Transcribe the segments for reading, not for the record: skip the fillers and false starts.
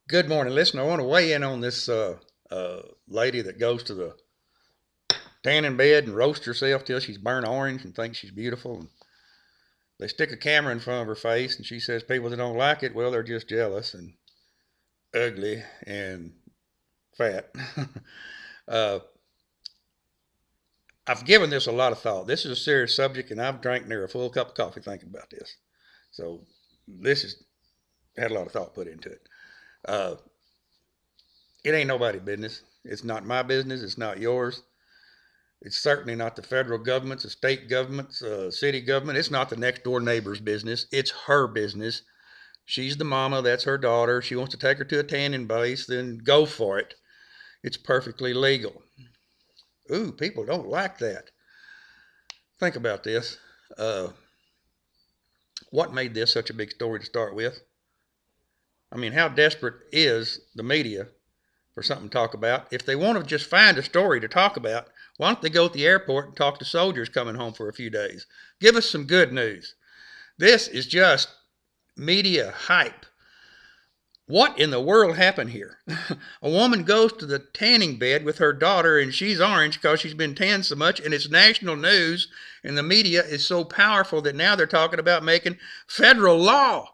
Good morning. Listen, I want to weigh in on this lady that goes to the tanning bed and roasts herself till she's burnt orange and thinks she's beautiful. And they stick a camera in front of her face, and she says people that don't like it, well, they're just jealous and ugly and fat. uh, I've given this a lot of thought. This is a serious subject, and I've drank near a full cup of coffee thinking about this. So this has had a lot of thought put into it. Uh, it ain't nobody's business. It's not my business. It's not yours. It's certainly not the federal government's, the state government's, city government. It's not the next door neighbor's business. It's her business. She's the mama. That's her daughter. She wants to take her to a tanning base. Then go for it. It's perfectly legal. Ooh, people don't like that. Think about this. Uh, what made this such a big story to start with? I mean, how desperate is the media for something to talk about? If they want to just find a story to talk about, why don't they go to the airport and talk to soldiers coming home for a few days? Give us some good news. This is just media hype. What in the world happened here? A woman goes to the tanning bed with her daughter and she's orange because she's been tanned so much, and it's national news, and the media is so powerful that now they're talking about making federal law.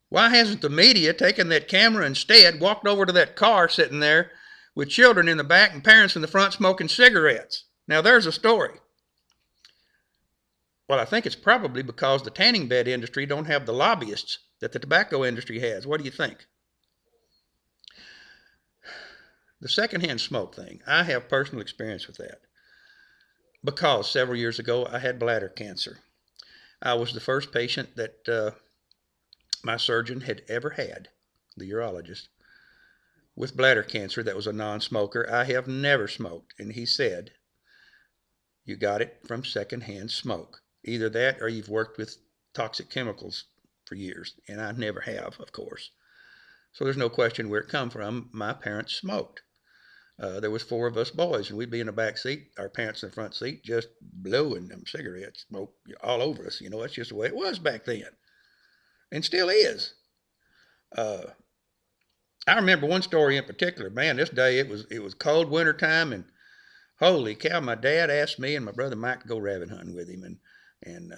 Why hasn't the media taken that camera instead, walked over to that car sitting there with children in the back and parents in the front smoking cigarettes? Now there's a story. Well, I think it's probably because the tanning bed industry don't have the lobbyists that the tobacco industry has. What do you think? The secondhand smoke thing, I have personal experience with that because several years ago I had bladder cancer. I was the first patient that my surgeon had ever had, the urologist, with bladder cancer that was a non-smoker. I have never smoked, and he said, you got it from secondhand smoke. Either that or you've worked with toxic chemicals for years, and I never have, of course. So there's no question where it come from. My parents smoked. There was four of us boys, and we'd be in the back seat, our parents in the front seat, just blowing them cigarette smoke all over us. You know, that's just the way it was back then, and still is. Uh, I remember one story in particular. Man, this day it was cold winter time, and holy cow, my dad asked me and my brother Mike to go rabbit hunting with him, and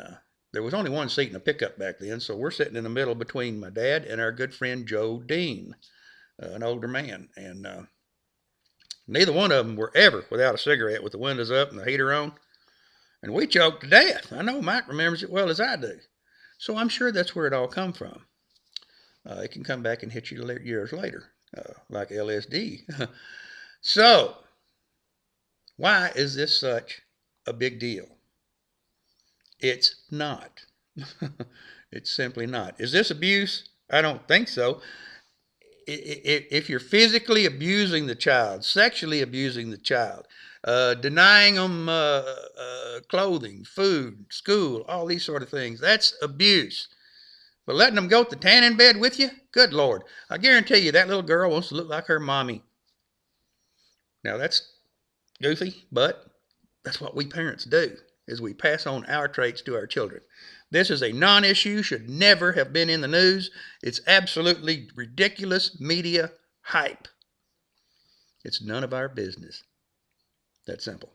there was only one seat in a pickup back then, so we're sitting in the middle between my dad and our good friend Joe Dean, an older man, and neither one of them were ever without a cigarette with the windows up and the heater on, and we choked to death. I know Mike remembers it well as I do, so I'm sure that's where it all come from. It can come back and hit you years later, like LSD. So, why is this such a big deal? It's not. It's simply not. Is this abuse? I don't think so. If you're physically abusing the child, sexually abusing the child, denying them clothing, food, school, all these sort of things, that's abuse. But letting them go to the tanning bed with you? Good Lord. I guarantee you that little girl wants to look like her mommy. Now that's goofy, but that's what we parents do, is we pass on our traits to our children. This is a non-issue, should never have been in the news. It's absolutely ridiculous media hype. It's none of our business. That simple.